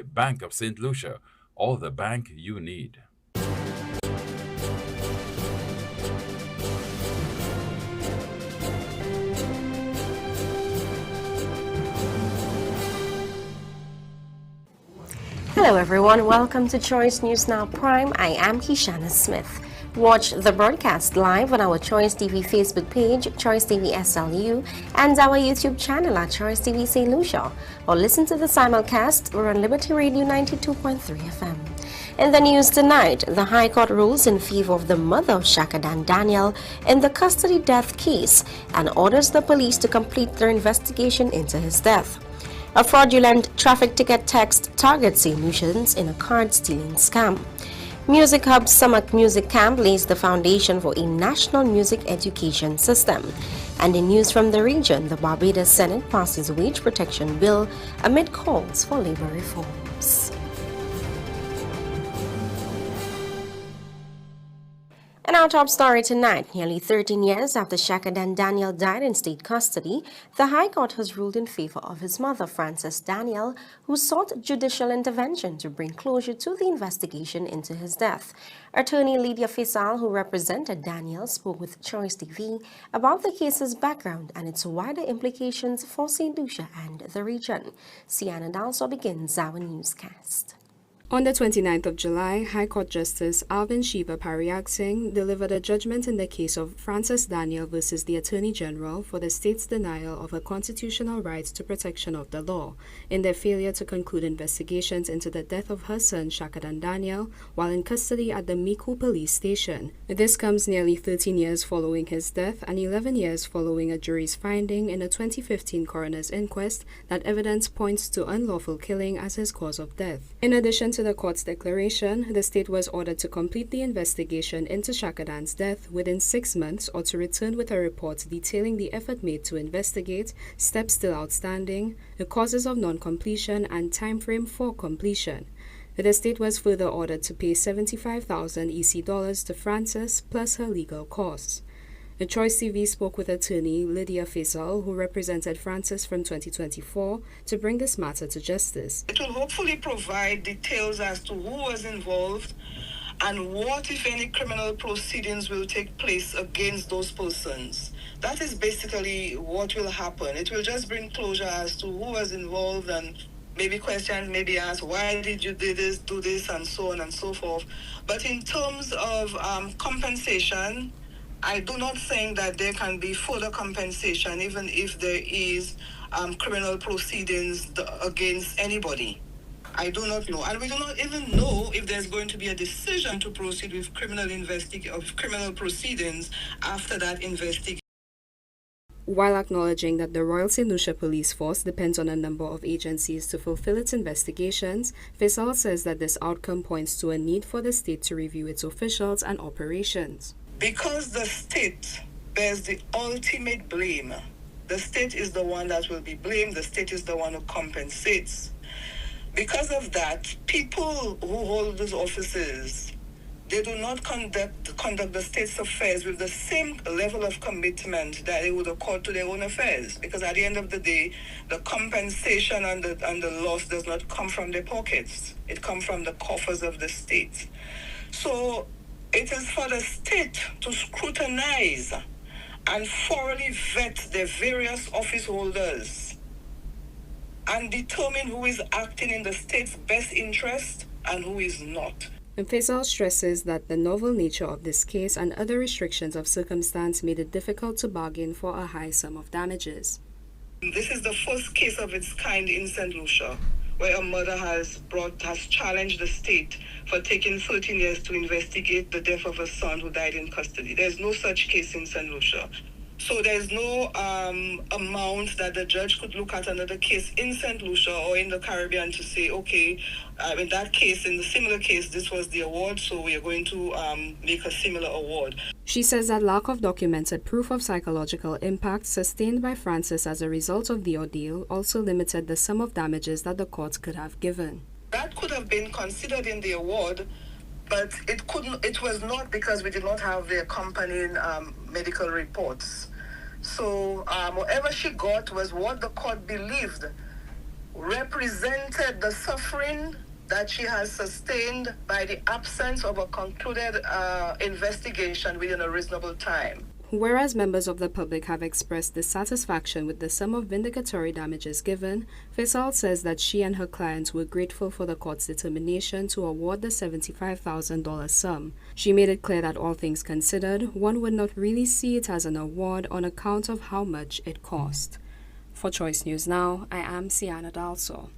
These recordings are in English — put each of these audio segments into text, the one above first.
Bank of St. Lucia, or the bank you need. Hello everyone, welcome to Choice News Now Prime. I am Kishana Smith. Watch the broadcast live on our Choice TV Facebook page, Choice TV SLU, and our YouTube channel at Choice TV St. Lucia, or listen to the simulcast on Liberty Radio 92.3 FM. In the news tonight, the High Court rules in favor of the mother of Shakadan Daniel in the custody death case and orders the police to complete their investigation into his death. A fraudulent traffic ticket text targets St. Lucians in a card-stealing scam. Music Hub Summer Music Camp lays the foundation for a national music education system. And in news from the region, the Barbados Senate passes wage protection bill amid calls for labor reforms. And our top story tonight, nearly 13 years after Shakadan Daniel died in state custody, the High Court has ruled in favor of his mother, Frances Daniel, who sought judicial intervention to bring closure to the investigation into his death. Attorney Lydia Faisal, who represented Daniel, spoke with Choice TV about the case's background and its wider implications for St. Lucia and the region. Sienna Dalso begins our newscast. On the 29th of July, High Court Justice Alvin Shiva Pariag Singh delivered a judgment in the case of Frances Daniel versus the Attorney General for the state's denial of her constitutional rights to protection of the law in their failure to conclude investigations into the death of her son Shakadan Daniel while in custody at the Miku police station. This comes nearly 13 years following his death and 11 years following a jury's finding in a 2015 coroner's inquest that evidence points to unlawful killing as his cause of death. In addition to the court's declaration, the state was ordered to complete the investigation into Shakadan's death within 6 months or to return with a report detailing the effort made to investigate, steps still outstanding, the causes of non-completion, and timeframe for completion. The state was further ordered to pay 75,000 EC dollars to Frances plus her legal costs. The Choice TV spoke with attorney Lydia Faisal, who represented Frances from 2024, to bring this matter to justice. It will hopefully provide details as to who was involved and what, if any, criminal proceedings will take place against those persons. That is basically what will happen. It will just bring closure as to who was involved, and maybe questions may be asked, why did you do this, and so on and so forth. But in terms of compensation, I do not think that there can be further compensation even if there is criminal proceedings against anybody. I do not know. And we do not even know if there's going to be a decision to proceed with criminal proceedings after that investigation. While acknowledging that the Royal St. Lucia Police Force depends on a number of agencies to fulfill its investigations, Faisal says that this outcome points to a need for the state to review its officials and operations. Because the state bears the ultimate blame, the state is the one that will be blamed, the state is the one who compensates. Because of that, people who hold those offices, they do not conduct the state's affairs with the same level of commitment that they would accord to their own affairs. Because at the end of the day, the compensation and the loss does not come from their pockets. It comes from the coffers of the state. So it is for the state to scrutinize and thoroughly vet their various office holders and determine who is acting in the state's best interest and who is not. And Faisal stresses that the novel nature of this case and other restrictions of circumstance made it difficult to bargain for a high sum of damages. This is the first case of its kind in St. Lucia, where a mother has challenged the state for taking 13 years to investigate the death of a son who died in custody. There's no such case in St. Lucia. So there's no amount that the judge could look at another case in St. Lucia or in the Caribbean to say, okay, in that case, in the similar case, this was the award, so we are going to make a similar award. She says that lack of documented proof of psychological impact sustained by Frances as a result of the ordeal also limited the sum of damages that the court could have given. That could have been considered in the award, but it was not, because we did not have the accompanying medical reports. So whatever she got was what the court believed represented the suffering that she has sustained by the absence of a concluded investigation within a reasonable time. Whereas members of the public have expressed dissatisfaction with the sum of vindicatory damages given, Faisal says that she and her clients were grateful for the court's determination to award the $75,000 sum. She made it clear that all things considered, one would not really see it as an award on account of how much it cost. For Choice News Now, I am Sienna Dalso.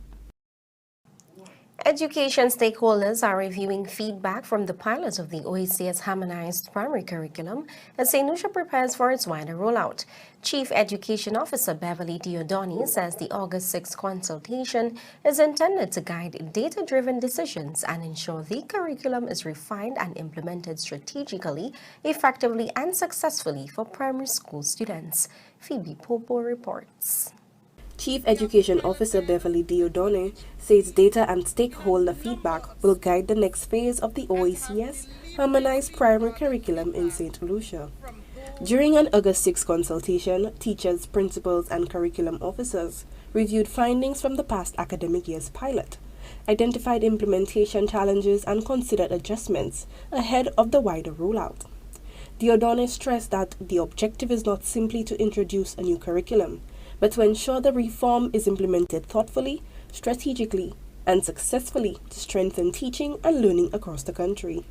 Education stakeholders are reviewing feedback from the pilot of the OECS harmonized primary curriculum as St. Lucia prepares for its wider rollout. Chief Education Officer Beverly Diodoni says the August 6 consultation is intended to guide data-driven decisions and ensure the curriculum is refined and implemented strategically, effectively, and successfully for primary school students. Phoebe Popo reports. Chief Education Officer Beverly Diodoni says data and stakeholder feedback will guide the next phase of the OECS harmonized primary curriculum in St. Lucia. During an August 6 consultation, teachers, principals, and curriculum officers reviewed findings from the past academic year's pilot, identified implementation challenges, and considered adjustments ahead of the wider rollout. Diodoni stressed that the objective is not simply to introduce a new curriculum, but to ensure the reform is implemented thoughtfully, strategically, and successfully to strengthen teaching and learning across the country.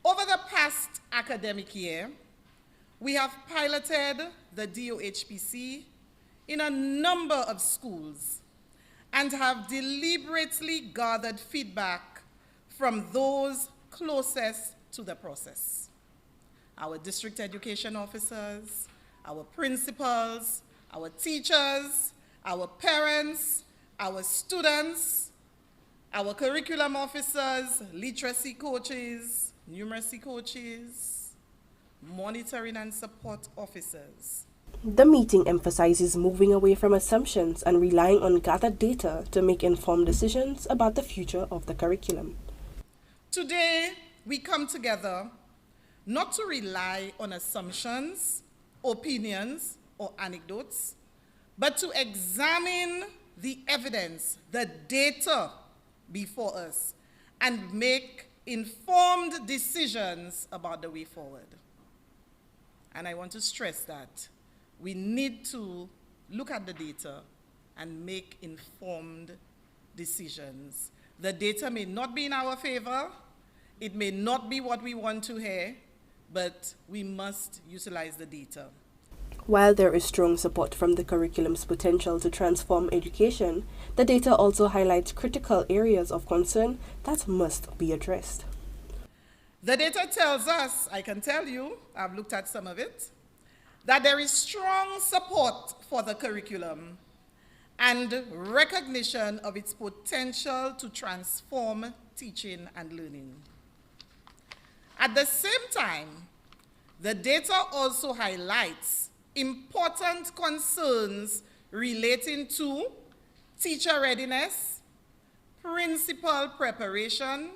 Over the past academic year, we have piloted the DOHPC in a number of schools and have deliberately gathered feedback from those closest to the process. Our district education officers, our principals, our teachers, our parents, our students, our curriculum officers, literacy coaches, numeracy coaches, monitoring and support officers. The meeting emphasizes moving away from assumptions and relying on gathered data to make informed decisions about the future of the curriculum. Today, we come together not to rely on assumptions, opinions, or anecdotes, but to examine the evidence, the data before us, and make informed decisions about the way forward. And I want to stress that we need to look at the data and make informed decisions. The data may not be in our favor, it may not be what we want to hear, but we must utilize the data. While there is strong support from the curriculum's potential to transform education, the data also highlights critical areas of concern that must be addressed. The data tells us, I can tell you, I've looked at some of it, that there is strong support for the curriculum and recognition of its potential to transform teaching and learning. At the same time, the data also highlights important concerns relating to teacher readiness, principal preparation,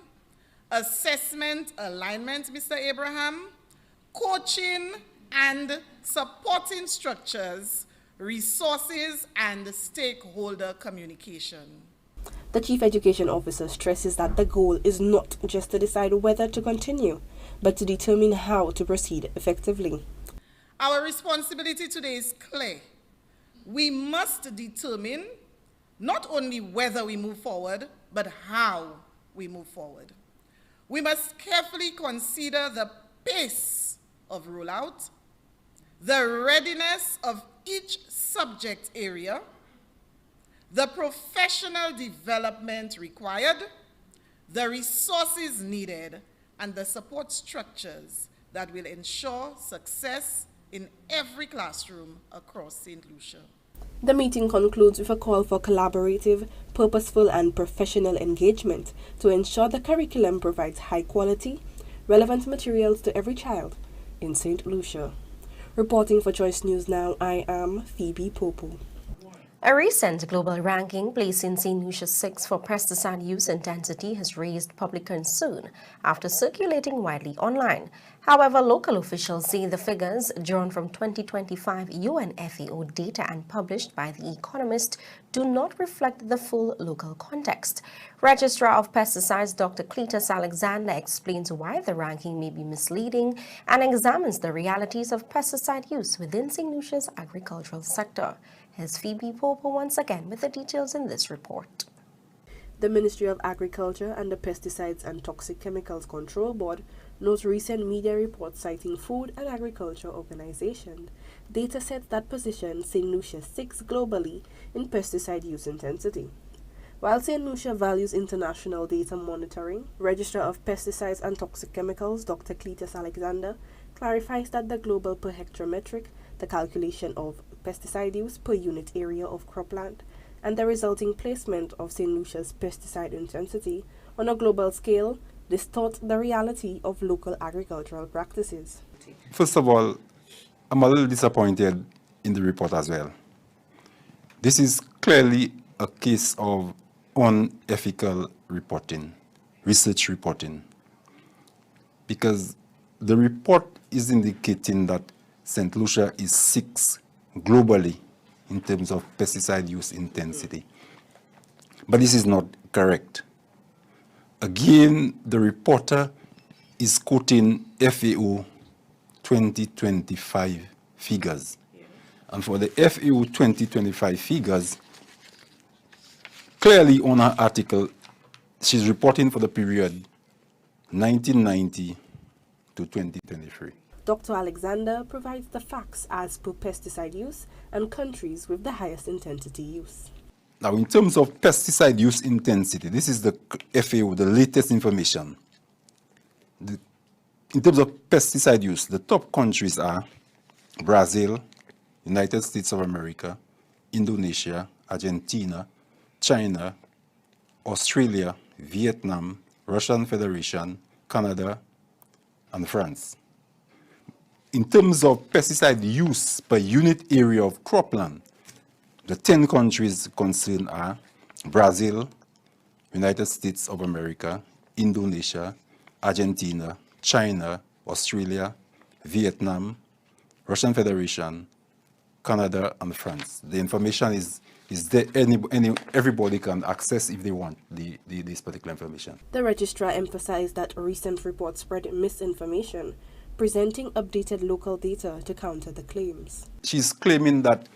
assessment alignment, Mr. Abraham, coaching and supporting structures, resources, and stakeholder communication. The Chief Education Officer stresses that the goal is not just to decide whether to continue, but to determine how to proceed effectively. Our responsibility today is clear. We must determine not only whether we move forward, but how we move forward. We must carefully consider the pace of rollout, the readiness of each subject area, the professional development required, the resources needed, and the support structures that will ensure success in every classroom across St. Lucia. The meeting concludes with a call for collaborative, purposeful, and professional engagement to ensure the curriculum provides high quality, relevant materials to every child in St. Lucia. Reporting for Choice News Now, I am Phoebe Popo. A recent global ranking placing St. Lucia 6 for pesticide use intensity has raised public concern after circulating widely online. However, local officials say the figures drawn from 2025 UN FAO data and published by The Economist do not reflect the full local context. Registrar of Pesticides Dr. Cletus Alexander explains why the ranking may be misleading and examines the realities of pesticide use within St. Lucia's agricultural sector. Here's Phoebe Pope once again with the details in this report. The Ministry of Agriculture and the Pesticides and Toxic Chemicals Control Board notes recent media reports citing Food and Agriculture Organization data sets that position St. Lucia 6 globally in pesticide use intensity. While St. Lucia values international data monitoring, Registrar of Pesticides and Toxic Chemicals Dr. Cletus Alexander clarifies that the global per hectare metric, the calculation of pesticide use per unit area of cropland, and the resulting placement of St. Lucia's pesticide intensity on a global scale distort the reality of local agricultural practices. First of all, I'm a little disappointed in the report as well. This is clearly a case of unethical reporting, research reporting, because the report is indicating that St. Lucia is 6 globally in terms of pesticide use intensity. But this is not correct. Again, the reporter is quoting FAO 2025 figures. And for the FAO 2025 figures, clearly on her article, she's reporting for the period 1990 to 2023. Dr. Alexander provides the facts as per pesticide use and countries with the highest intensity use. Now, in terms of pesticide use intensity, this is the FAO, the latest information. In terms of pesticide use, the top countries are Brazil, United States of America, Indonesia, Argentina, China, Australia, Vietnam, Russian Federation, Canada, and France. In terms of pesticide use per unit area of cropland, the 10 countries concerned are Brazil, United States of America, Indonesia, Argentina, China, Australia, Vietnam, Russian Federation, Canada, and France. The information is there. Everybody can access if they want this particular information. The registrar emphasized that recent reports spread misinformation, presenting updated local data to counter the claims. She's claiming that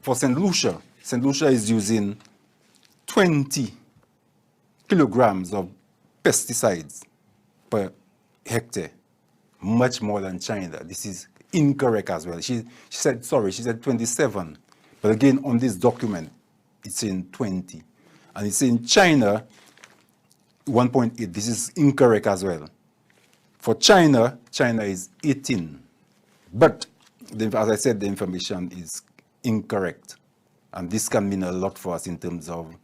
for St. Lucia is using 20 kilograms of pesticides per hectare, much more than China. This is incorrect as well. She said 27. But again, on this document, it's in 20. And it's in China, 1.8. This is incorrect as well. For China is 18. But, as I said, the information is incorrect. And this can mean a lot for us in terms of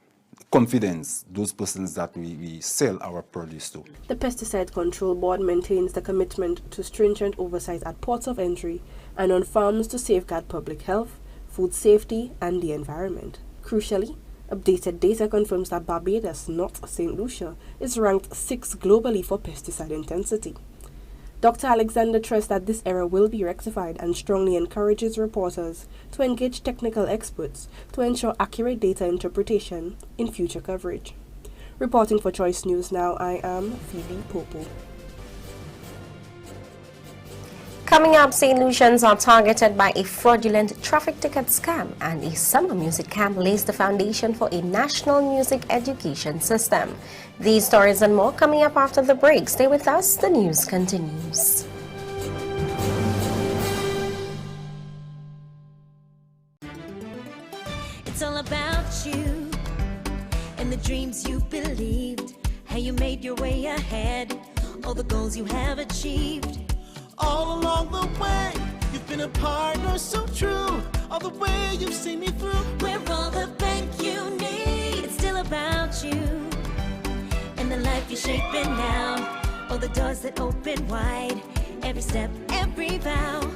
confidence, those persons that we sell our produce to. The Pesticide Control Board maintains the commitment to stringent oversight at ports of entry and on farms to safeguard public health, food safety, and the environment. Crucially, updated data confirms that Barbados, not St. Lucia, is ranked 6th globally for pesticide intensity. Dr. Alexander trusts that this error will be rectified and strongly encourages reporters to engage technical experts to ensure accurate data interpretation in future coverage. Reporting for Choice News Now, I am Phoebe Popo. Coming up, St. Lucians are targeted by a fraudulent traffic ticket scam, and a summer music camp lays the foundation for a national music education system. These stories and more coming up after the break. Stay with us, the news continues. It's all about you and the dreams you believed, how you made your way ahead, all the goals you have achieved. All along the way, you've been a partner so true. All the way you've seen me through. We're all the bank you need. It's still about you and the life you're shaping now. All the doors that open wide, every step, every vow.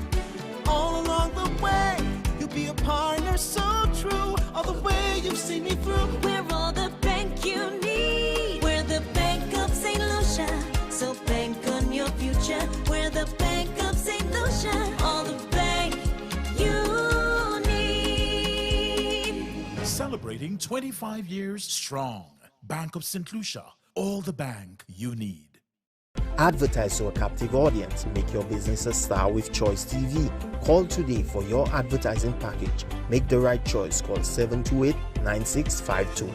All along the way, you'll be a partner partner so true. All the way you've seen me through. We're all the bank you need. We're the Bank of St. Lucia. So bank on your future. We're the Bank of St. Lucia. All the bank you need. Celebrating 25 years strong. Bank of St. Lucia. All the bank you need. Advertise to a captive audience. Make your business a star with Choice TV. Call today for your advertising package. Make the right choice. Call 728-9652.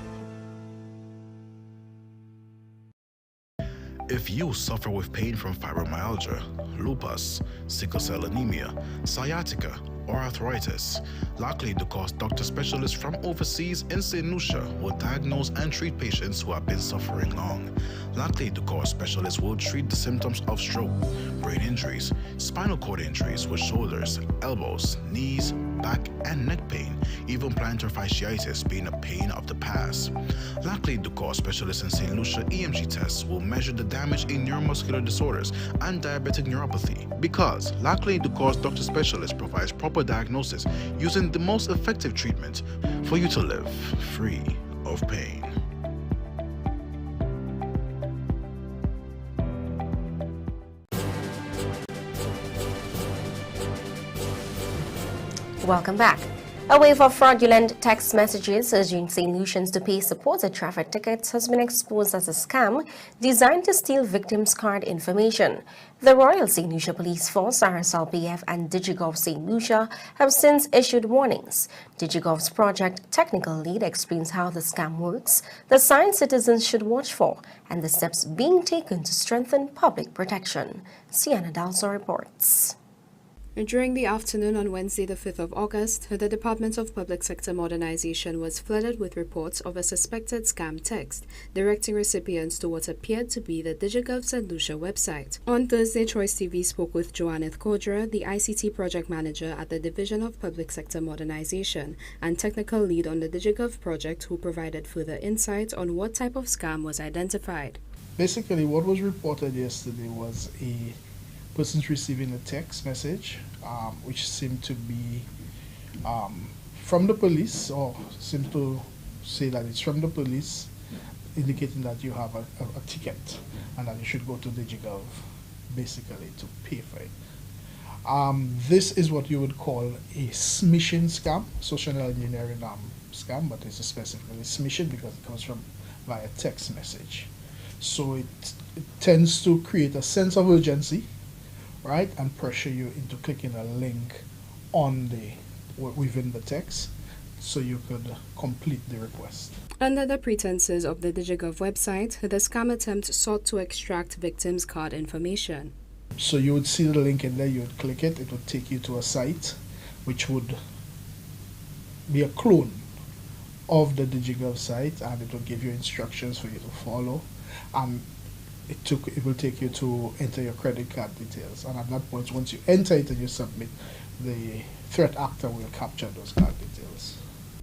If you suffer with pain from fibromyalgia, lupus, sickle cell anemia, sciatica, or arthritis, Lockley DeCoste doctor specialists from overseas in St. Lucia will diagnose and treat patients who have been suffering long. Lockley DeCoste specialists will treat the symptoms of stroke, brain injuries, spinal cord injuries with shoulders, elbows, knees, back, and neck pain, even plantar fasciitis being a pain of the past. Lockley DeCoste specialists in St. Lucia EMG tests will measure the damage in neuromuscular disorders and diabetic neuropathy, because Lockley DeCoste doctor specialist provides proper diagnosis using the most effective treatment for you to live free of pain. Welcome back. A wave of fraudulent text messages urging St. Lucians to pay supported traffic tickets has been exposed as a scam designed to steal victims' card information. The Royal St. Lucia Police Force, RSLPF, and DigiGov St. Lucia have since issued warnings. DigiGov's project technical lead explains how the scam works, the signs citizens should watch for, and the steps being taken to strengthen public protection. Sienna Dalso reports. During the afternoon on Wednesday, the 5th of August, the Department of Public Sector Modernization was flooded with reports of a suspected scam text directing recipients to what appeared to be the DigiGov St. Lucia website. On Thursday, Choice TV spoke with Joaneth Kodra, the ICT project manager at the Division of Public Sector Modernization and technical lead on the DigiGov project, who provided further insight on what type of scam was identified. Basically, what was reported yesterday was a person's receiving a text message which seemed to be from the police, or seemed to say that it's from the police, indicating that you have a ticket and that you should go to DigiGov basically to pay for it. This is what you would call a smishing scam, social engineering scam, but it's specifically smishing because it comes from via text message. So it tends to create a sense of urgency, right, and pressure you into clicking a link on within the text so you could complete the request. Under the pretenses of the DigiGov website, the scam attempt sought to extract victims' card information. So you would see the link in there, you would click it, it would take you to a site which would be a clone of the DigiGov site, and it will give you instructions for you to follow, and it will take you to enter your credit card details, and at that point, once you enter it and you submit, the threat actor will capture those card details.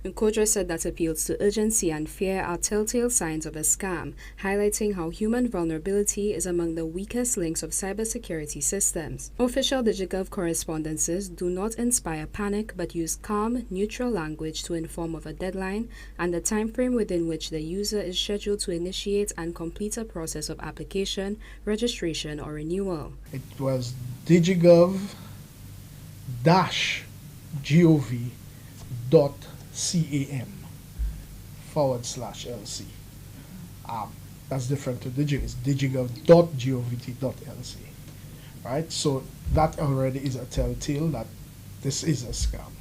Kodra said that appeals to urgency and fear are telltale signs of a scam, highlighting how human vulnerability is among the weakest links of cybersecurity systems. Official DigiGov correspondences do not inspire panic but use calm, neutral language to inform of a deadline and the time frame within which the user is scheduled to initiate and complete a process of application, registration, or renewal. It was digigov-cam/LC. That's different to it's digigov.govt.lc. Right? So that already is a telltale that this is a scam.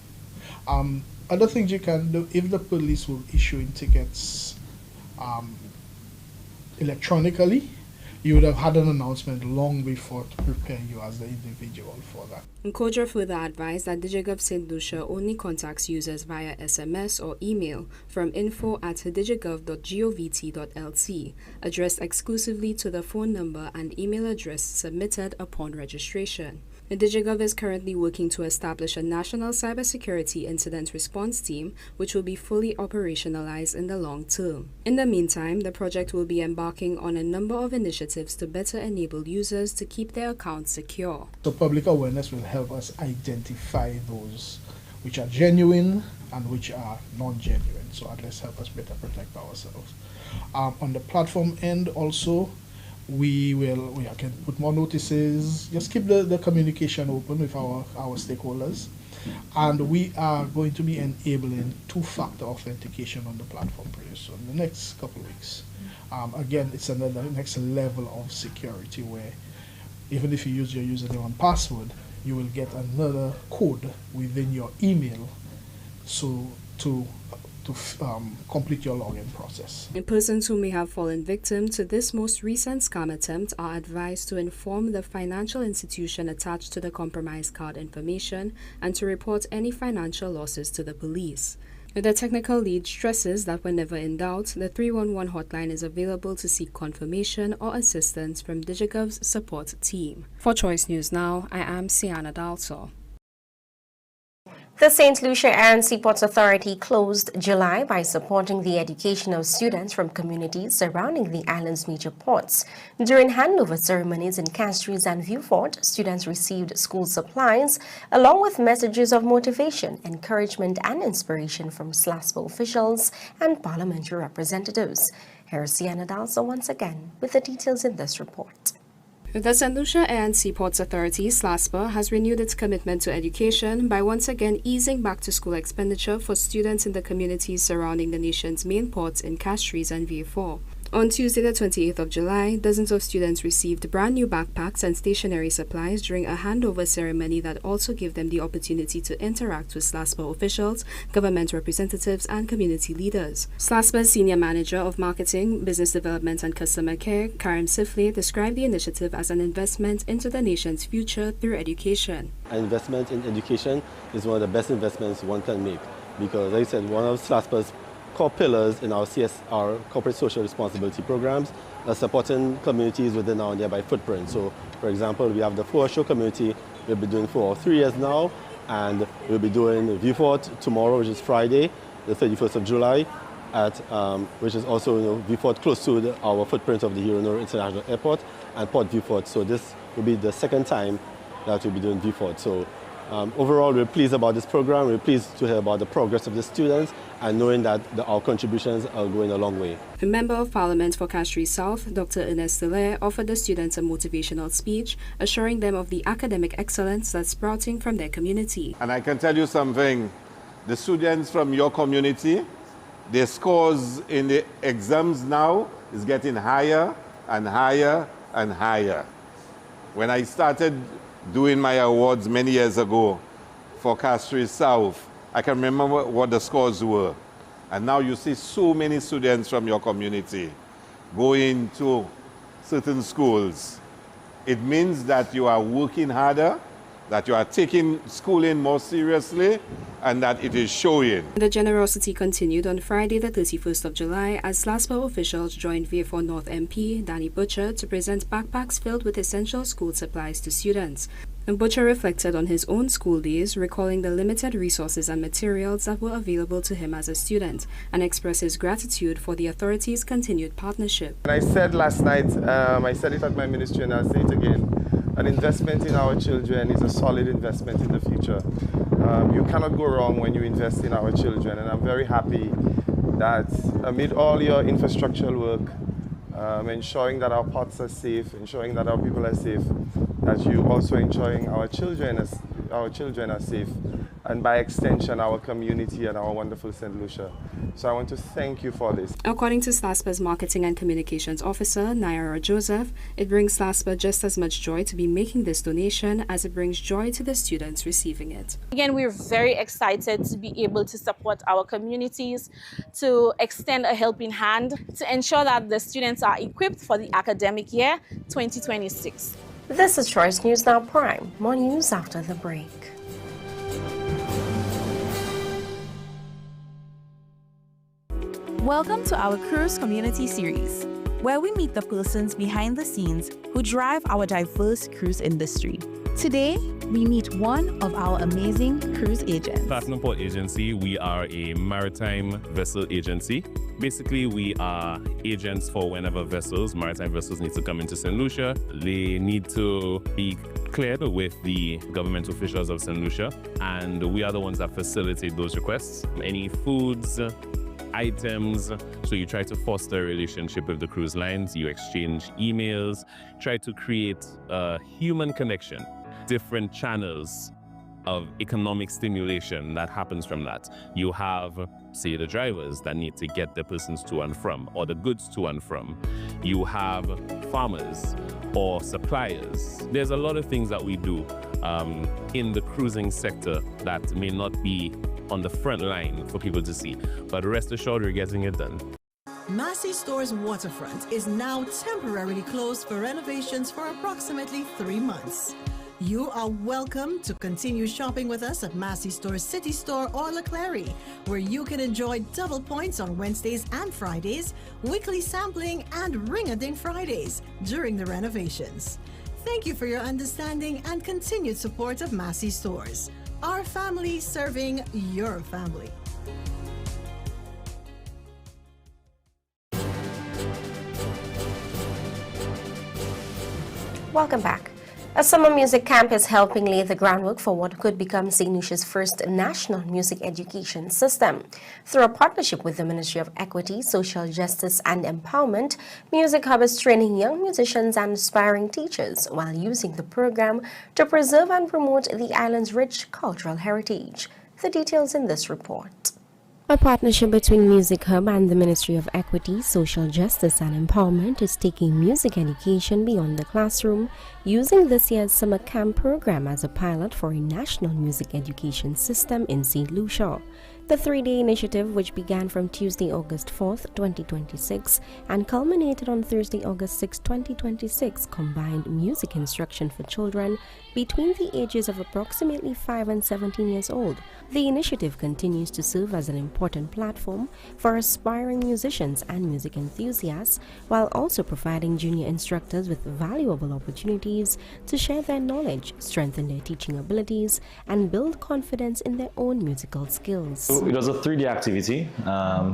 Other things you can do, if the police will issue tickets electronically, you would have had an announcement long before to prepare you as the individual for that. Kodra further advised that DigiGov St. Lucia only contacts users via SMS or email from info@digigov.govt.lc, addressed exclusively to the phone number and email address submitted upon registration. The DigiGov is currently working to establish a national cybersecurity incident response team, which will be fully operationalized in the long term. In the meantime, the project will be embarking on a number of initiatives to better enable users to keep their accounts secure. So public awareness will help us identify those which are genuine and which are non-genuine. So at least help us better protect ourselves. On the platform end also, we can put more notices, just keep the communication open with our stakeholders. And we are going to be enabling two-factor authentication on the platform pretty soon, in the next couple of weeks. Again, it's another next level of security where even if you use your username and password, you will get another code within your email so to complete your login process. Persons who may have fallen victim to this most recent scam attempt are advised to inform the financial institution attached to the compromised card information and to report any financial losses to the police. The technical lead stresses that whenever in doubt, the 311 hotline is available to seek confirmation or assistance from DigiGov's support team. For Choice News Now, I am Sienna Dalso. The St. Lucia and Seaports Authority closed July by supporting the education of students from communities surrounding the island's major ports. During handover ceremonies in Castries and Vieux-Fort, students received school supplies along with messages of motivation, encouragement and inspiration from SLASPA officials and parliamentary representatives. Here's Sienna Dalso once again with the details in this report. The St. Lucia and Seaports Authority, SLASPA, has renewed its commitment to education by once again easing back-to-school expenditure for students in the communities surrounding the nation's main ports in Castries and Vieux-Fort. On Tuesday, the 28th of July, dozens of students received brand new backpacks and stationery supplies during a handover ceremony that also gave them the opportunity to interact with SLASPA officials, government representatives, and community leaders. SLASPA's Senior Manager of Marketing, Business Development, and Customer Care, Karim Sifle, described the initiative as an investment into the nation's future through education. An investment in education is one of the best investments one can make because, like I said, one of SLASPA's core pillars in our CSR, corporate social responsibility programs, are supporting communities within our nearby footprint. So, for example, we have the foreshore community we'll be doing for 3 years now, and we'll be doing Vieux-Fort tomorrow, which is Friday, the 31st of July, at which is also Vieux-Fort close to our footprint of the Hironoro International Airport and Port Vieux-Fort. So this will be the second time that we'll be doing Vieux-Fort. So overall, we're pleased about this program. We're pleased to hear about the progress of the students and knowing that our contributions are going a long way. The Member of Parliament for Castries South, Dr. Ernest Delaire, offered the students a motivational speech, assuring them of the academic excellence that's sprouting from their community. And I can tell you something, the students from your community, their scores in the exams now is getting higher and higher and higher. When I started doing my awards many years ago for Castries South, I can remember what the scores were. And now you see so many students from your community going to certain schools. It means that you are working harder, that you are taking schooling more seriously, and that it is showing. The generosity continued on Friday, the 31st of July, as SLASPA officials joined Vieux-Fort North MP, Danny Butcher, to present backpacks filled with essential school supplies to students. And Butcher reflected on his own school days, recalling the limited resources and materials that were available to him as a student, and expressed his gratitude for the authorities' continued partnership. And I said last night, I said it at my ministry and I'll say it again, an investment in our children is a solid investment in the future. You cannot go wrong when you invest in our children, and I'm very happy that amid all your infrastructural work, ensuring that our ports are safe, ensuring that our people are safe, that you also ensuring our children are safe, and by extension our community and our wonderful St. Lucia. So I want to thank you for this. According to SLASPA's Marketing and Communications Officer, Naira Joseph, it brings SLASPA just as much joy to be making this donation as it brings joy to the students receiving it. Again, we're very excited to be able to support our communities, to extend a helping hand, to ensure that the students are equipped for the academic year 2026. This is Choice News Now Prime. More news after the break. Welcome to our Cruise Community Series. where we meet the persons behind the scenes who drive our diverse cruise industry. Today, we meet one of our amazing cruise agents. Platinum Port Agency, we are a maritime vessel agency. Basically, we are agents for whenever maritime vessels need to come into St. Lucia. They need to be cleared with the government officials of St. Lucia, and we are the ones that facilitate those requests. Any foods, items, so you try to foster a relationship with the cruise lines, you exchange emails, try to create a human connection, different channels of economic stimulation that happens from that. You have, say, the drivers that need to get the persons to and from, or the goods to and from. You have farmers or suppliers. There's a lot of things that we do in the cruising sector that may not be on the front line for people to see, but rest assured we're getting it done. Massey Stores Waterfront is now temporarily closed for renovations for approximately 3 months. You are welcome to continue shopping with us at Massey Stores City Store or Leclerc, where you can enjoy double points on Wednesdays and Fridays, weekly sampling, and ring-a-ding Fridays during the renovations. Thank you for your understanding and continued support of Massey Stores. Our family serving your family. Welcome back. A summer music camp is helping lay the groundwork for what could become St. Lucia's first national music education system. Through a partnership with the Ministry of Equity, Social Justice and Empowerment, Music Hub is training young musicians and aspiring teachers while using the program to preserve and promote the island's rich cultural heritage. The details in this report. A partnership between Music Hub and the Ministry of Equity, Social Justice and Empowerment is taking music education beyond the classroom, using this year's summer camp program as a pilot for a national music education system in St. Lucia. The 3-day initiative, which began from Tuesday, August 4th, 2026 and culminated on Thursday, August 6, 2026, combined music instruction for children between the ages of approximately 5 and 17 years old. The initiative continues to serve as an important platform for aspiring musicians and music enthusiasts, while also providing junior instructors with valuable opportunities to share their knowledge, strengthen their teaching abilities, and build confidence in their own musical skills. It was a 3-day activity,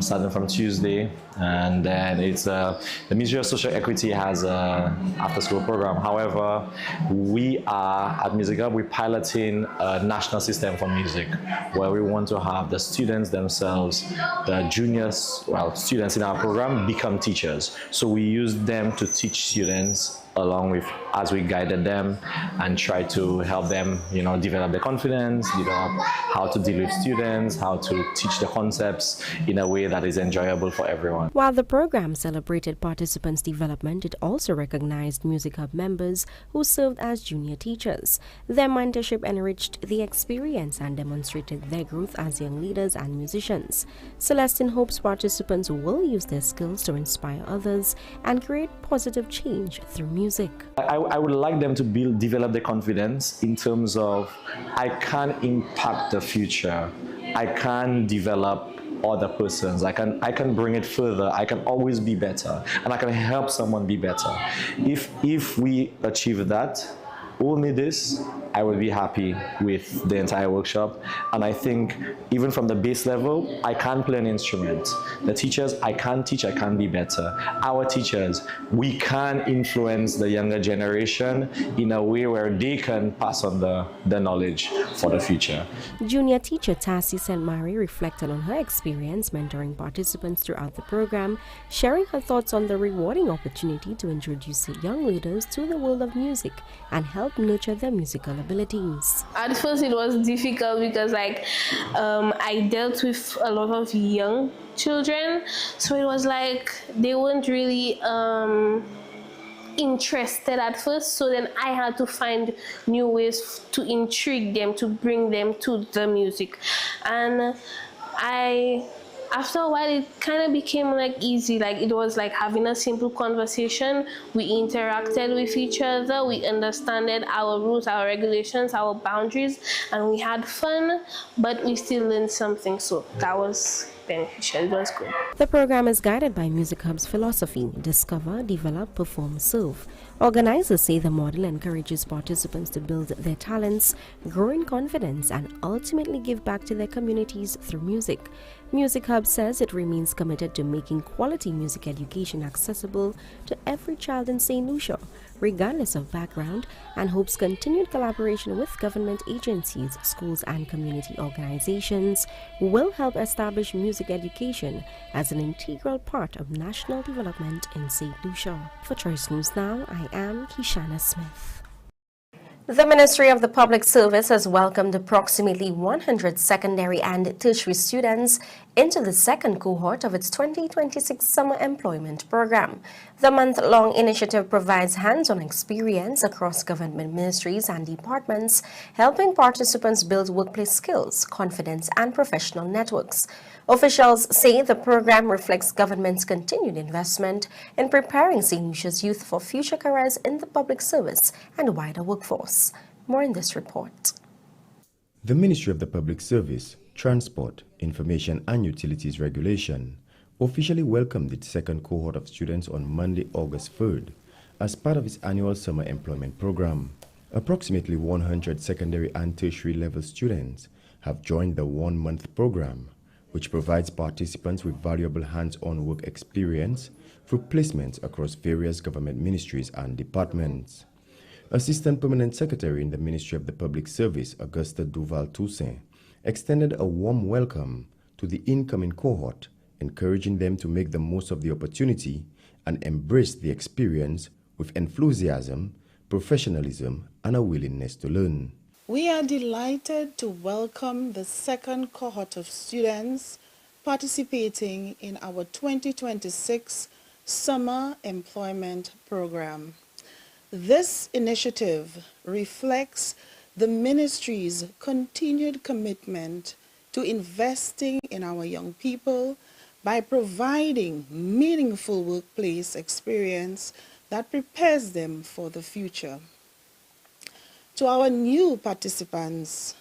starting from Tuesday, and then it's the Ministry of Social Equity has an after-school program. However, we are at Music Hub, we're piloting a national system for music, where we want to have the students themselves, the juniors, students in our program become teachers. So we use them to teach students along with, as we guided them and try to help them, develop their confidence, develop how to deal with students, how to teach the concepts in a way that is enjoyable for everyone. While the program celebrated participants' development, it also recognized Music Hub members who served as junior teachers. Their mentorship enriched the experience and demonstrated their growth as young leaders and musicians. Celestine hopes participants will use their skills to inspire others and create positive change through music. I would like them to develop their confidence in terms of, I can impact the future, I can develop other persons, I can bring it further, I can always be better, and I can help someone be better. If we achieve that, only this, I will be happy with the entire workshop. And I think even from the base level, I can play an instrument. The teachers, I can teach, I can be better. Our teachers, we can influence the younger generation in a way where they can pass on the knowledge for the future. Junior teacher Tassie St. Mary reflected on her experience mentoring participants throughout the program, sharing her thoughts on the rewarding opportunity to introduce young leaders to the world of music and help nurture their musical abilities. At first it was difficult because I dealt with a lot of young children, so it was like they weren't really interested at first, so then I had to find new ways to intrigue them, to bring them to the music. And after a while, it kind of became easy. It was like having a simple conversation. We interacted with each other. We understood our rules, our regulations, our boundaries, and we had fun, but we still learned something. So that was beneficial. It was good. The program is guided by Music Hub's philosophy: discover, develop, perform, serve. Organizers say the model encourages participants to build their talents, grow in confidence, and ultimately give back to their communities through music. Music Hub says it remains committed to making quality music education accessible to every child in St. Lucia, regardless of background, and hopes continued collaboration with government agencies, schools, and community organizations will help establish music education as an integral part of national development in St. Lucia. For Choice News Now, I am Kishana Smith. The Ministry of the Public Service has welcomed approximately 100 secondary and tertiary students into the second cohort of its 2026 Summer Employment Program. The month-long initiative provides hands-on experience across government ministries and departments, helping participants build workplace skills, confidence, and professional networks. Officials say the program reflects government's continued investment in preparing St. Lucia's youth for future careers in the public service and wider workforce. More in this report. The Ministry of the Public Service, Transport, Information and Utilities Regulation officially welcomed its second cohort of students on Monday, August 3rd, as part of its annual summer employment program. Approximately 100 secondary and tertiary level students have joined the one-month program, which provides participants with valuable hands-on work experience through placements across various government ministries and departments. Assistant Permanent Secretary in the Ministry of the Public Service, Augusta Duval-Toussaint, extended a warm welcome to the incoming cohort, encouraging them to make the most of the opportunity and embrace the experience with enthusiasm, professionalism, and a willingness to learn. We are delighted to welcome the second cohort of students participating in our 2026 Summer Employment Program. This initiative reflects the ministry's continued commitment to investing in our young people by providing meaningful workplace experience that prepares them for the future. To our new participants,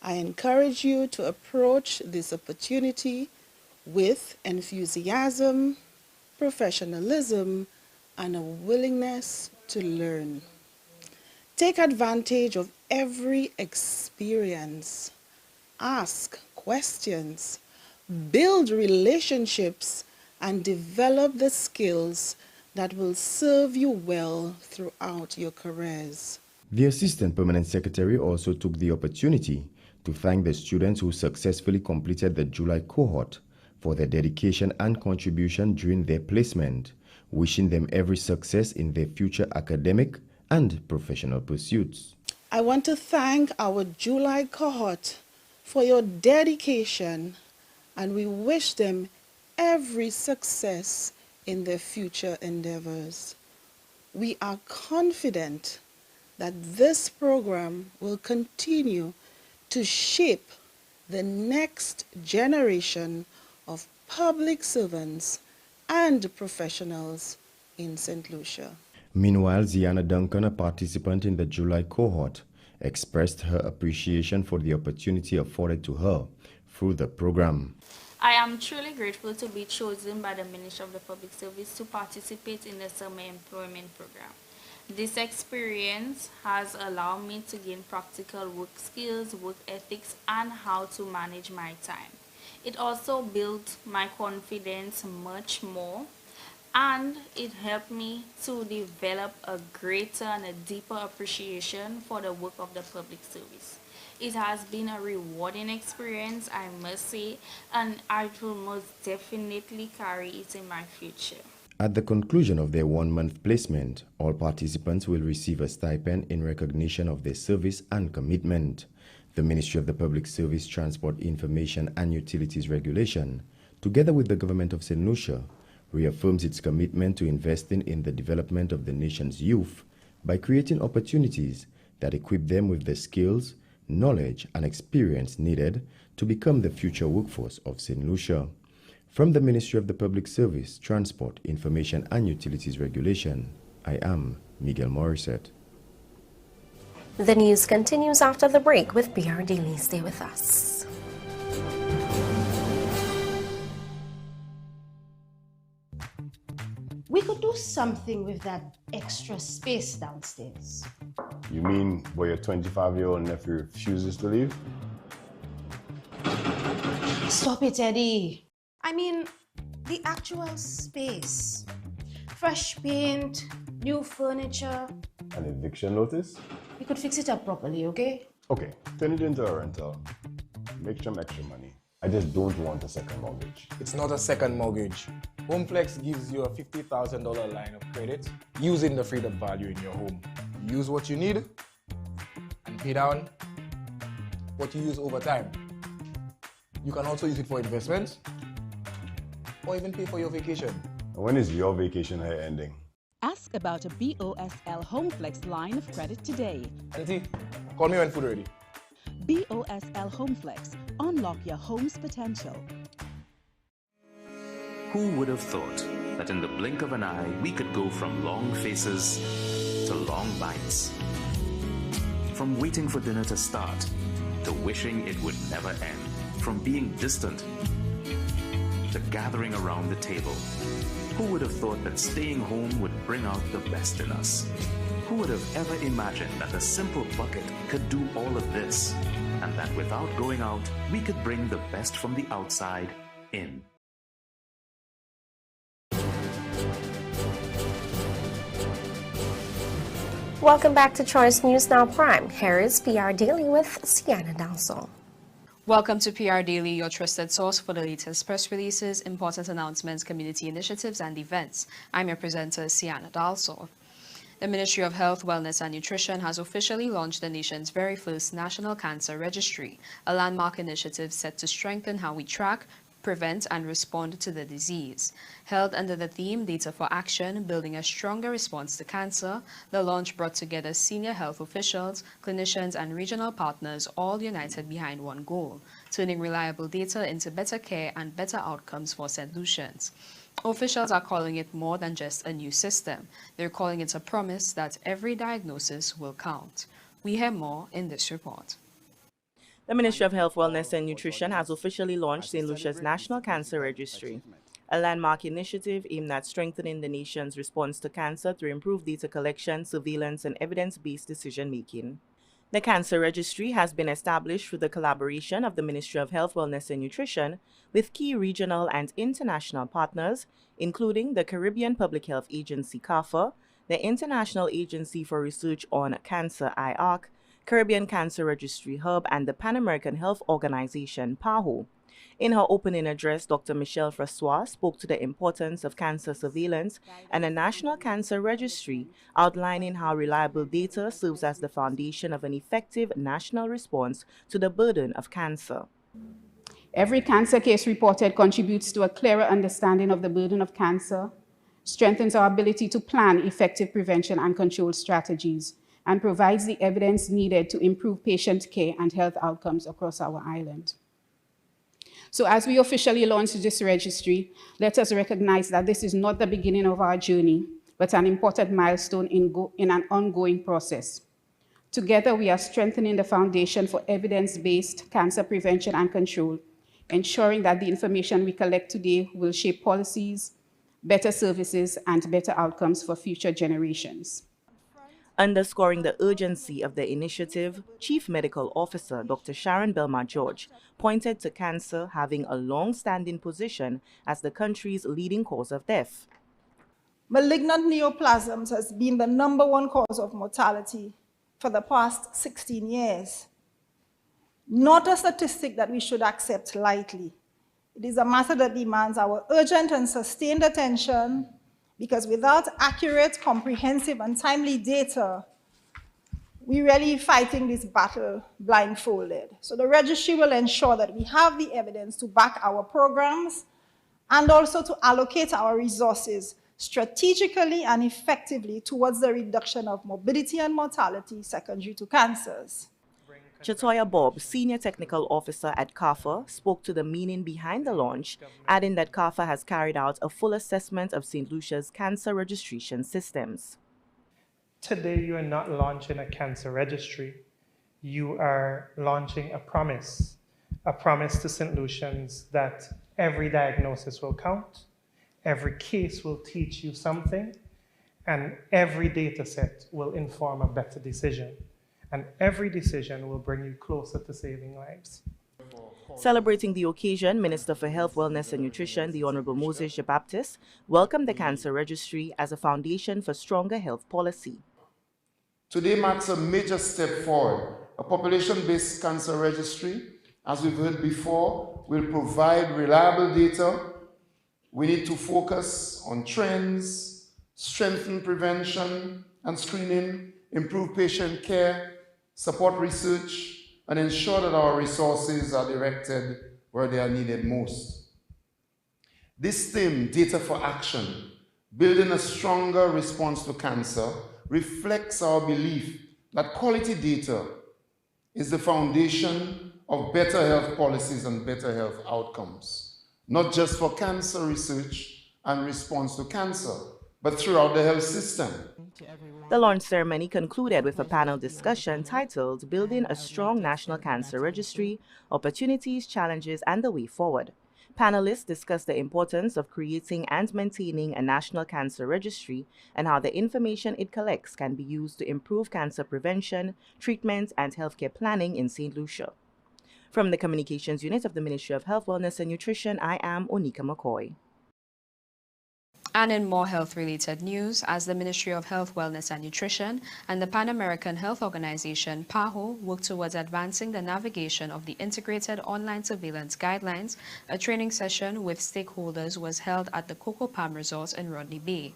I encourage you to approach this opportunity with enthusiasm, professionalism, and a willingness to learn. Take advantage of every experience. Ask questions, build relationships, and develop the skills that will serve you well throughout your careers. The Assistant Permanent Secretary also took the opportunity to thank the students who successfully completed the July cohort for their dedication and contribution during their placement, wishing them every success in their future academic and professional pursuits. I want to thank our July cohort for your dedication, and we wish them every success in their future endeavors. We are confident that this program will continue to shape the next generation of public servants and professionals in St. Lucia. Meanwhile, Ziana Duncan, a participant in the July cohort, expressed her appreciation for the opportunity afforded to her through the program. I am truly grateful to be chosen by the Ministry of the Public Service to participate in the Summer Employment Program. This experience has allowed me to gain practical work skills, work ethics, and how to manage my time. It also built my confidence much more, and it helped me to develop a greater and a deeper appreciation for the work of the public service. It has been a rewarding experience, I must say, and I will most definitely carry it in my future. At the conclusion of their one-month placement, all participants will receive a stipend in recognition of their service and commitment. The Ministry of the Public Service, Transport, Information and Utilities Regulation, together with the Government of St. Lucia, reaffirms its commitment to investing in the development of the nation's youth by creating opportunities that equip them with the skills, knowledge and experience needed to become the future workforce of St. Lucia. From the Ministry of the Public Service, Transport, Information and Utilities Regulation, I am Miguel Morissette. The news continues after the break with PR Daily. Stay with us. do something with that extra space downstairs. You mean where your 25-year-old nephew refuses to leave? Stop it, Eddie. I mean, the actual space. Fresh paint, new furniture. An eviction notice? We could fix it up properly, okay? Okay, turn it into a rental. Make some extra money. I just don't want a second mortgage. It's not a second mortgage. HomeFlex gives you a $50,000 line of credit using the freed up value in your home. Use what you need and pay down what you use over time. You can also use it for investments or even pay for your vacation. When is your vacation here ending? Ask about a BOSL HomeFlex line of credit today. Auntie, call me when food ready. BOSL HomeFlex. Unlock your home's potential. Who would have thought that in the blink of an eye, we could go from long faces to long bites? From waiting for dinner to start to wishing it would never end. From being distant to gathering around the table. Who would have thought that staying home would bring out the best in us? Who would have ever imagined that a simple bucket could do all of this? And that without going out, we could bring the best from the outside in. Welcome back to Choice News Now Prime. Here is PR Daily with Sienna Dalsol. Welcome to PR Daily, your trusted source for the latest press releases, important announcements, community initiatives, and events. I'm your presenter, Sienna Dalsol. The Ministry of Health, Wellness and Nutrition has officially launched the nation's very first National Cancer Registry, a landmark initiative set to strengthen how we track, prevent, and respond to the disease. Held under the theme Data for Action, Building a Stronger Response to Cancer, the launch brought together senior health officials, clinicians, and regional partners, all united behind one goal: turning reliable data into better care and better outcomes for St. Lucians. Officials are calling it more than just a new system. They're calling it a promise that every diagnosis will count. We hear more in this report. The Ministry of Health, Wellness and Nutrition has officially launched St. Lucia's National Cancer Registry, a landmark initiative aimed at strengthening the nation's response to cancer through improved data collection, surveillance, and evidence-based decision-making. The Cancer Registry has been established through the collaboration of the Ministry of Health, Wellness and Nutrition with key regional and international partners, including the Caribbean Public Health Agency, CARPHA, the International Agency for Research on Cancer, IARC, Caribbean Cancer Registry Hub, and the Pan American Health Organization, PAHO. In her opening address, Dr. Michelle Francois spoke to the importance of cancer surveillance and a national cancer registry, outlining how reliable data serves as the foundation of an effective national response to the burden of cancer. Every cancer case reported contributes to a clearer understanding of the burden of cancer, strengthens our ability to plan effective prevention and control strategies, and provides the evidence needed to improve patient care and health outcomes across our island. So as we officially launch this registry, let us recognize that this is not the beginning of our journey, but an important milestone in an ongoing process. Together, we are strengthening the foundation for evidence-based cancer prevention and control, ensuring that the information we collect today will shape policies, better services, and better outcomes for future generations. Underscoring the urgency of the initiative, Chief Medical Officer Dr. Sharon Belma George pointed to cancer having a long-standing position as the country's leading cause of death. Malignant neoplasms has been the #1 cause of mortality for the past 16 years. Not a statistic that we should accept lightly. It is a matter that demands our urgent and sustained attention, because without accurate, comprehensive, and timely data, we're really fighting this battle blindfolded. So the registry will ensure that we have the evidence to back our programs and also to allocate our resources strategically and effectively towards the reduction of morbidity and mortality secondary to cancers. Chatoya Bob, Senior Technical Officer at CARPHA, spoke to the meaning behind the launch, adding that CARPHA has carried out a full assessment of St. Lucia's cancer registration systems. Today, you are not launching a cancer registry. You are launching a promise to St. Lucians that every diagnosis will count, every case will teach you something, And every data set will inform a better decision. And every decision will bring you closer to saving lives. Celebrating the occasion, Minister for Health, Wellness and Nutrition, the Honorable Moses Baptist, welcomed the Cancer Registry as a foundation for stronger health policy. Today marks a major step forward. A population-based cancer registry, as we've heard before, will provide reliable data. We need to focus on trends, strengthen prevention and screening, improve patient care, support research, and ensure that our resources are directed where they are needed most. This theme, Data for Action, building a stronger response to cancer, reflects our belief that quality data is the foundation of better health policies and better health outcomes, not just for cancer research and response to cancer, but throughout the health system. The launch ceremony concluded with a panel discussion titled Building a Strong National Cancer Registry, Opportunities, Challenges, and the Way Forward. Panelists discussed the importance of creating and maintaining a national cancer registry and how the information it collects can be used to improve cancer prevention, treatment, and healthcare planning in St. Lucia. From the Communications Unit of the Ministry of Health, Wellness and Nutrition, I am Onika McCoy. And in more health-related news, as the Ministry of Health, Wellness and Nutrition and the Pan American Health Organization, PAHO, work towards advancing the navigation of the Integrated Online Surveillance Guidelines, a training session with stakeholders was held at the Coco Palm Resort in Rodney Bay.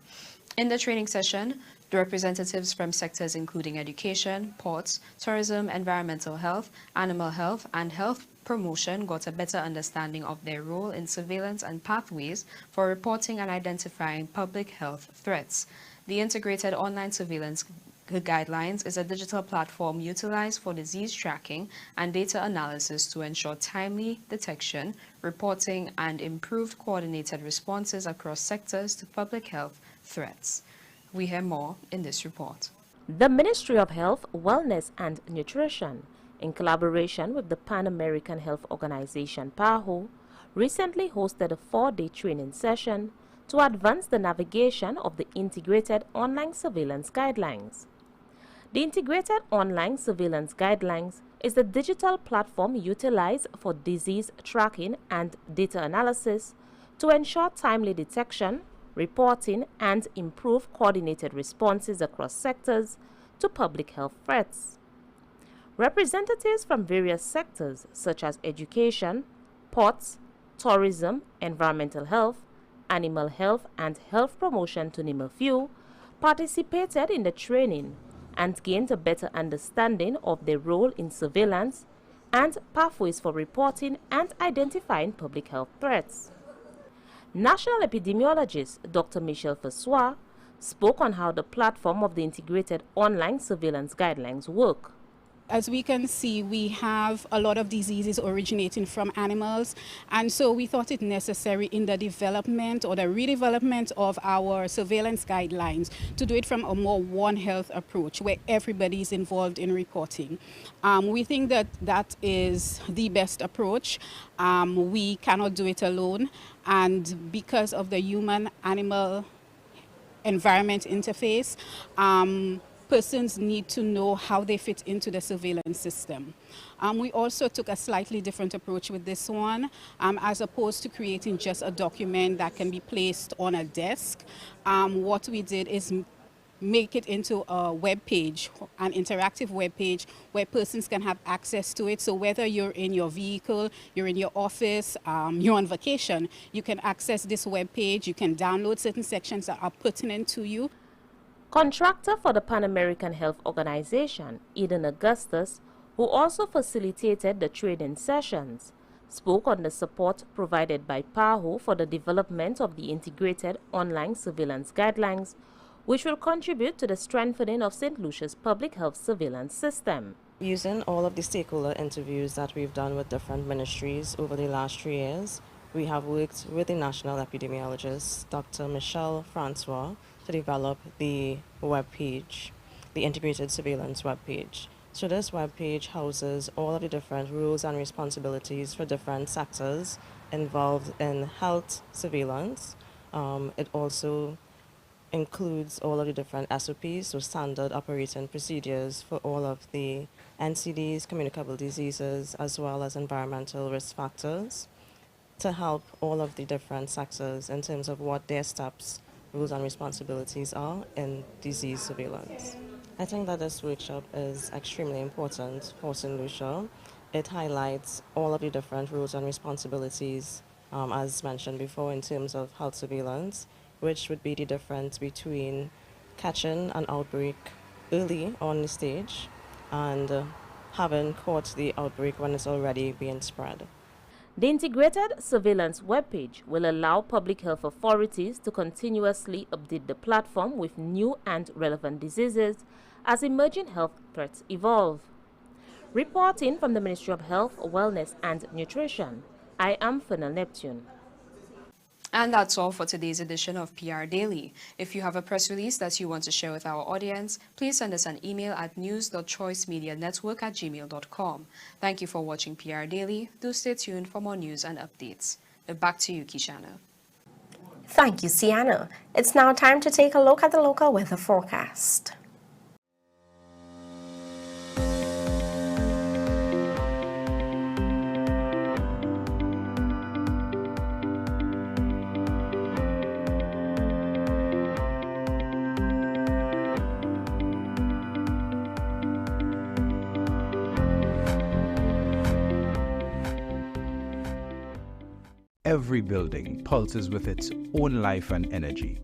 In the training session, the representatives from sectors including education, ports, tourism, environmental health, animal health, and health promotion got a better understanding of their role in surveillance and pathways for reporting and identifying public health threats. The Integrated Online Surveillance Guidelines is a digital platform utilized for disease tracking and data analysis to ensure timely detection, reporting, and improved coordinated responses across sectors to public health threats. We hear more in this report. The Ministry of Health, Wellness and Nutrition, in collaboration with the Pan American Health Organization, PAHO, recently hosted a 4-day training session to advance the navigation of the Integrated Online Surveillance Guidelines. The Integrated Online Surveillance Guidelines is the digital platform utilized for disease tracking and data analysis to ensure timely detection, reporting, and improve coordinated responses across sectors to public health threats. Representatives from various sectors such as education, ports, tourism, environmental health, animal health, and health promotion, to name a few, participated in the training and gained a better understanding of their role in surveillance and pathways for reporting and identifying public health threats. National epidemiologist Dr. Michel Fassois spoke on how the platform of the Integrated Online Surveillance Guidelines work. As we can see, we have a lot of diseases originating from animals, and so we thought it necessary in the development or the redevelopment of our surveillance guidelines to do it from a more One Health approach where everybody is involved in reporting. We think that that is the best approach. We cannot do it alone, and because of the human-animal environment interface, persons need to know how they fit into the surveillance system. We also took a slightly different approach with this one. As opposed to creating just a document that can be placed on a desk, what we did is make it into a web page, an interactive web page where persons can have access to it. So whether you're in your vehicle, you're in your office, you're on vacation, you can access this web page. You can download certain sections that are pertinent to you. Contractor for the Pan American Health Organization, Eden Augustus, who also facilitated the training sessions, spoke on the support provided by PAHO for the development of the Integrated Online Surveillance Guidelines, which will contribute to the strengthening of St. Lucia's public health surveillance system. Using all of the stakeholder interviews that we've done with different ministries over the last 3 years, we have worked with the national epidemiologist, Dr. Michel Francois, to develop the web page, the integrated surveillance web page. So this web page houses all of the different roles and responsibilities for different sectors involved in health surveillance. It also includes all of the different SOPs, so standard operating procedures for all of the NCDs, communicable diseases, as well as environmental risk factors, to help all of the different sectors in terms of what their steps, rules and responsibilities are in disease surveillance. I think that this workshop is extremely important for St. Lucia. It highlights all of the different rules and responsibilities, as mentioned before, in terms of health surveillance, which would be the difference between catching an outbreak early on the stage and having caught the outbreak when it's already being spread. The integrated surveillance webpage will allow public health authorities to continuously update the platform with new and relevant diseases as emerging health threats evolve. Reporting from the Ministry of Health, Wellness and Nutrition, I am Fernal Neptune. And that's all for today's edition of PR Daily. If you have a press release that you want to share with our audience, please send us an email at news.choicemedianetwork@gmail.com. Thank you for watching PR Daily. Do stay tuned for more news and updates. Back to you, Kishana. Thank you, Sienna. It's now time to take a look at the local weather forecast. Every building pulses with its own life and energy.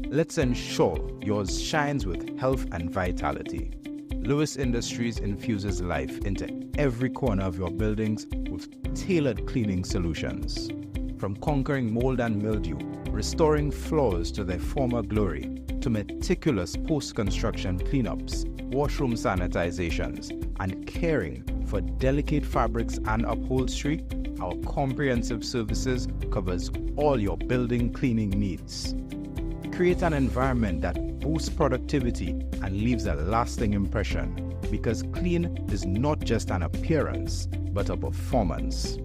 Let's ensure yours shines with health and vitality. Lewis Industries infuses life into every corner of your buildings with tailored cleaning solutions. From conquering mold and mildew, restoring floors to their former glory, to meticulous post-construction cleanups, washroom sanitizations, and caring for delicate fabrics and upholstery, our comprehensive services covers all your building cleaning needs. Create an environment that boosts productivity and leaves a lasting impression, because clean is not just an appearance, but a performance.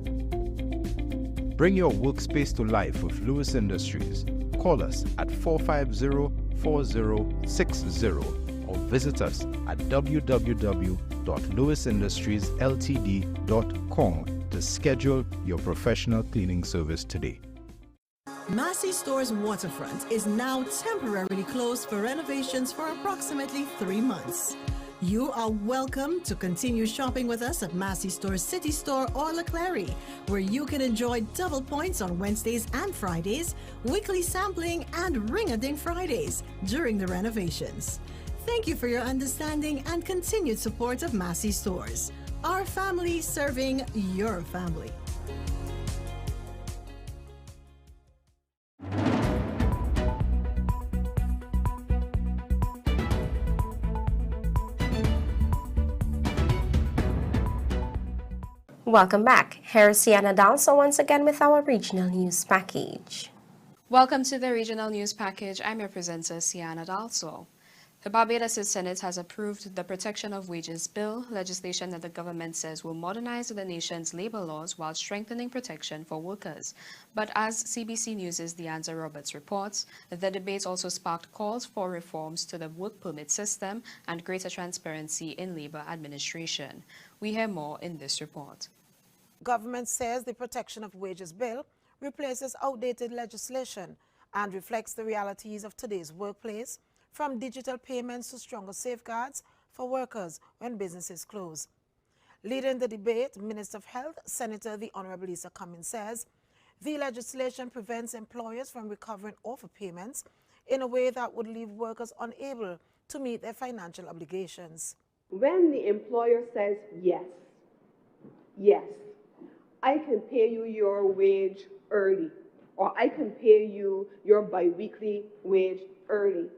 Bring your workspace to life with Lewis Industries. Call us at 450-4060 or visit us at www.lewisindustries.ltd.com to schedule your professional cleaning service today. Massey Store's waterfront is now temporarily closed for renovations for approximately 3 months. You are welcome to continue shopping with us at Massey Store's City Store or Leclerc, where you can enjoy double points on Wednesdays and Fridays, weekly sampling, and ring-a-ding Fridays during the renovations. Thank you for your understanding and continued support of Massey Stores. Our family serving your family. Welcome back. Here's Sienna Dalso once again with our regional news package. Welcome to the regional news package. I'm your presenter, Sienna Dalso. The Barbados Senate has approved the Protection of Wages Bill, legislation that the government says will modernize the nation's labor laws while strengthening protection for workers. But as CBC News' Deandra Roberts reports, the debate also sparked calls for reforms to the work permit system and greater transparency in labor administration. We hear more in this report. Government says the Protection of Wages Bill replaces outdated legislation and reflects the realities of today's workplace, from digital payments to stronger safeguards for workers when businesses close. Leading the debate, Minister of Health, Senator the Honorable Lisa Cummins says the legislation prevents employers from recovering overpayments in a way that would leave workers unable to meet their financial obligations. When the employer says yes, I can pay you your wage early, or I can pay you your biweekly wage early.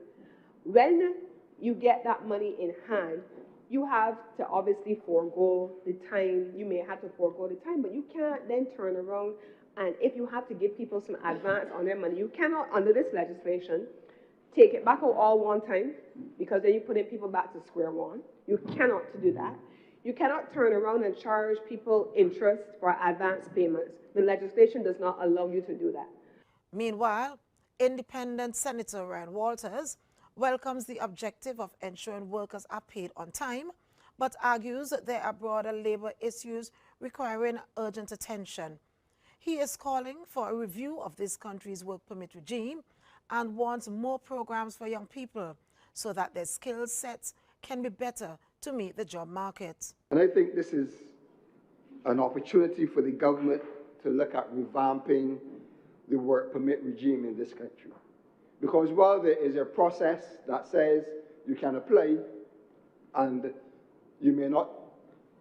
When you get that money in hand, you have to obviously forego the time. You may have to forego the time, but you can't then turn around, and if you have to give people some advance on their money, you cannot, under this legislation, take it back out all one time, because then you're putting people back to square one. You cannot do that. You cannot turn around and charge people interest for advance payments. The legislation does not allow you to do that. Meanwhile, Independent Senator Ryan Walters welcomes the objective of ensuring workers are paid on time, but argues that there are broader labor issues requiring urgent attention. He is calling for a review of this country's work permit regime and wants more programs for young people so that their skill sets can be better to meet the job market. And I think this is an opportunity for the government to look at revamping the work permit regime in this country. Because while there is a process that says you can apply and you may not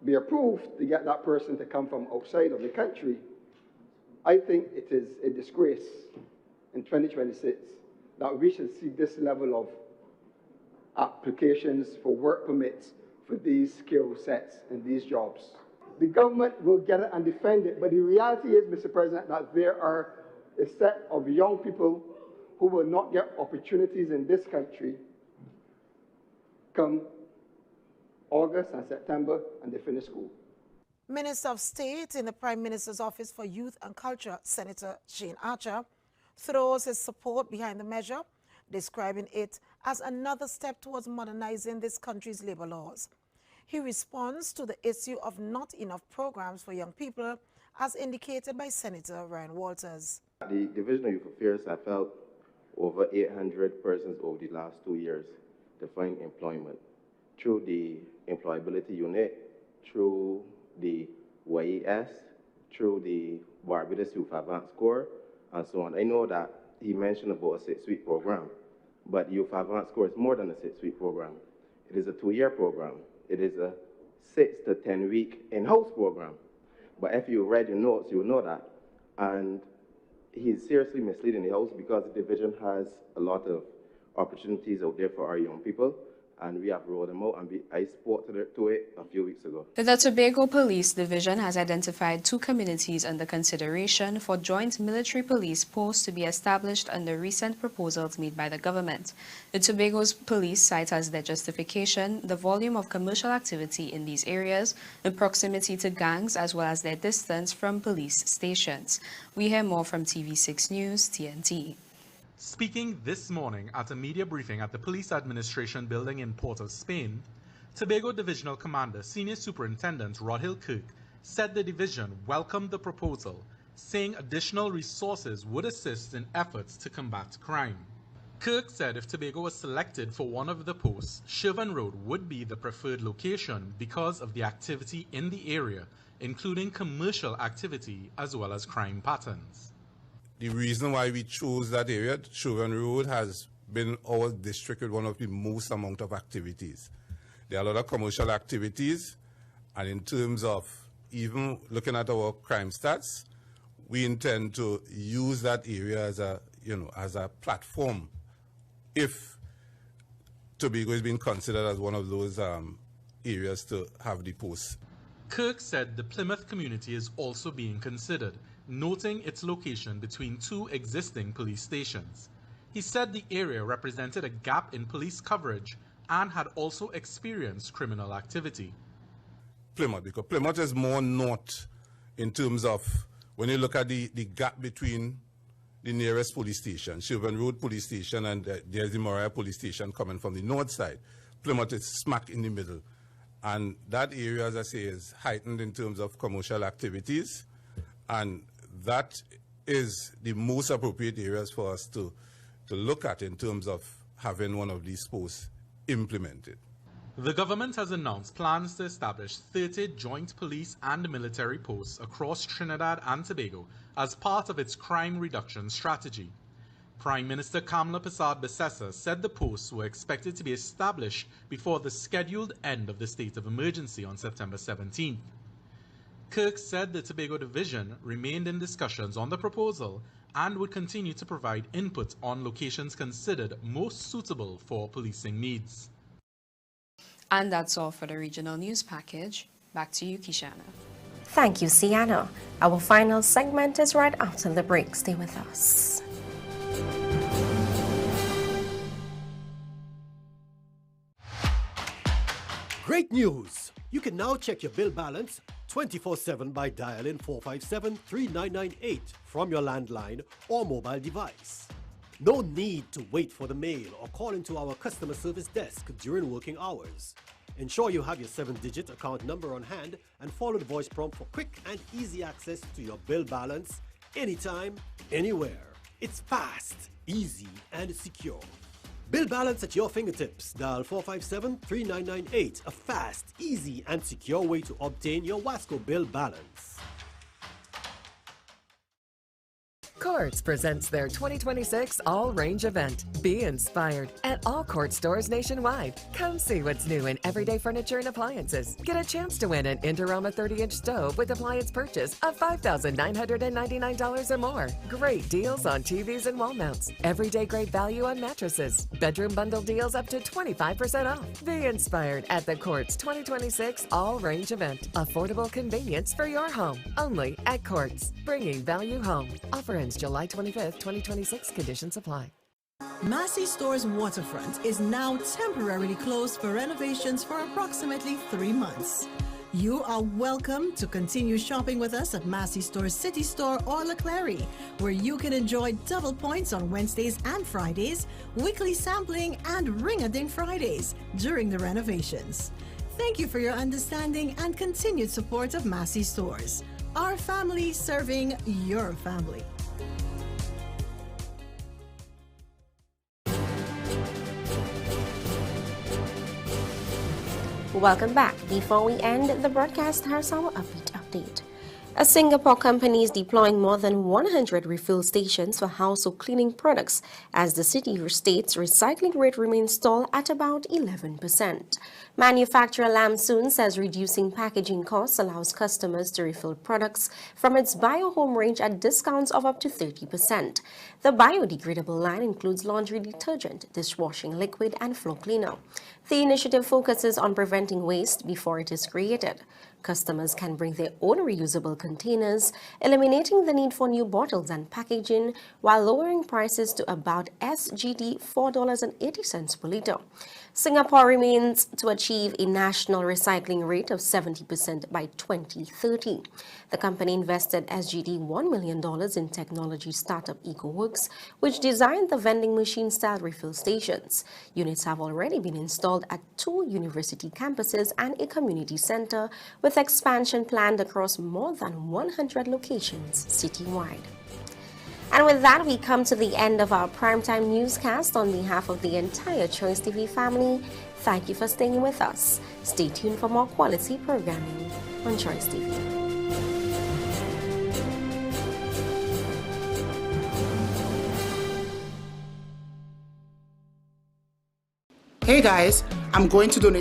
be approved to get that person to come from outside of the country, I think it is a disgrace in 2026 that we should see this level of applications for work permits for these skill sets and these jobs. The government will get it and defend it, but the reality is, Mr. President, that there are a set of young people who will not get opportunities in this country come August and September and they finish school. Minister of State in the Prime Minister's Office for Youth and Culture, Senator Shane Archer, throws his support behind the measure, describing it as another step towards modernizing this country's labor laws. He responds to the issue of not enough programs for young people, as indicated by Senator Ryan Walters. The Division of Youth Affairs have helped over 800 persons over the last 2 years to find employment through the Employability Unit, through the YES, through the Barbados Youth Advanced Corps, and so on. I know that he mentioned about a 6-week program, but Youth Advanced Corps is more than a 6-week program. It is a 2-year program. It is a 6 to 10-week in-house program. But if you read your notes, you'll know that. And he's seriously misleading the House because the division has a lot of opportunities out there for our young people, and we have rolled them out, and I spoke to it a few weeks ago. The Tobago Police Division has identified 2 communities under consideration for joint military police posts to be established under recent proposals made by the government. The Tobago's police cite as their justification the volume of commercial activity in these areas, the proximity to gangs, as well as their distance from police stations. We hear more from TV6 News, TNT. Speaking this morning at a media briefing at the Police Administration building in Port of Spain, Tobago Divisional Commander Senior Superintendent Rodhill Kirk said the division welcomed the proposal, saying additional resources would assist in efforts to combat crime. Kirk said if Tobago was selected for one of the posts, Shervan Road would be the preferred location because of the activity in the area, including commercial activity as well as crime patterns. The reason why we chose that area, Shervan Road, has been our district with one of the most amount of activities. There are a lot of commercial activities, and in terms of even looking at our crime stats, we intend to use that area as a platform if Tobago is being considered as one of those areas to have the post. Kirk said the Plymouth community is also being considered, noting its location between 2 existing police stations. He said the area represented a gap in police coverage and had also experienced criminal activity. Plymouth, because Plymouth is more north in terms of when you look at the gap between the nearest police station, Shervan Road Police Station, and there's the Moriah Police Station coming from the north side. Plymouth is smack in the middle. And that area, as I say, is heightened in terms of commercial activities, and that is the most appropriate areas for us to look at in terms of having one of these posts implemented. The government has announced plans to establish 30 joint police and military posts across Trinidad and Tobago as part of its crime reduction strategy. Prime Minister Kamla Persad-Bissessar said the posts were expected to be established before the scheduled end of the state of emergency on September 17th. Kirk said the Tobago Division remained in discussions on the proposal and would continue to provide input on locations considered most suitable for policing needs. And that's all for the regional news package. Back to you, Kishana. Thank you, Siano. Our final segment is right after the break. Stay with us. Great news! You can now check your bill balance 24/7 by dialing 457-3998 from your landline or mobile device. No need to wait for the mail or call into our customer service desk during working hours. Ensure you have your 7-digit account number on hand and follow the voice prompt for quick and easy access to your bill balance anytime, anywhere. It's fast, easy, and secure. Bill balance at your fingertips. Dial 457-3998. A fast, easy, and secure way to obtain your Wasco bill balance. Courts presents their 2026 All-Range event. Be inspired at all Court stores nationwide. Come see what's new in everyday furniture and appliances. Get a chance to win an Indorama 30-inch stove with appliance purchase of $5,999 or more. Great deals on TVs and wall mounts. Everyday great value on mattresses. Bedroom bundle deals up to 25% off. Be inspired at the Courts 2026 All-Range event. Affordable convenience for your home. Only at Courts. Bringing value home. Offer ends July 25th, 2026. Conditions apply. Massey Store's waterfront is now temporarily closed for renovations for approximately 3 months. You are welcome to continue shopping with us at Massey Store's City Store or Leclerc, where you can enjoy double points on Wednesdays and Fridays, weekly sampling, and ring-a-ding Fridays during the renovations. Thank you for your understanding and continued support of Massey Stores. Our family serving your family. Welcome back. Before we end the broadcast, here's our update. A Singapore company is deploying more than 100 refill stations for household cleaning products as the city state's recycling rate remains stalled at about 11%. Manufacturer Lamsoon says reducing packaging costs allows customers to refill products from its BioHome range at discounts of up to 30%. The biodegradable line includes laundry detergent, dishwashing liquid, and floor cleaner. The initiative focuses on preventing waste before it is created. Customers can bring their own reusable containers, eliminating the need for new bottles and packaging while lowering prices to about SGD $4.80 per litre. Singapore remains to achieve a national recycling rate of 70% by 2030. The company invested SGD $1 million in technology startup EcoWorks, which designed the vending machine-style refill stations. Units have already been installed at 2 university campuses and a community center, with expansion planned across more than 100 locations citywide. And with that, we come to the end of our primetime newscast. On behalf of the entire Choice TV family, thank you for staying with us. Stay tuned for more quality programming on Choice TV. Hey guys, I'm going to donate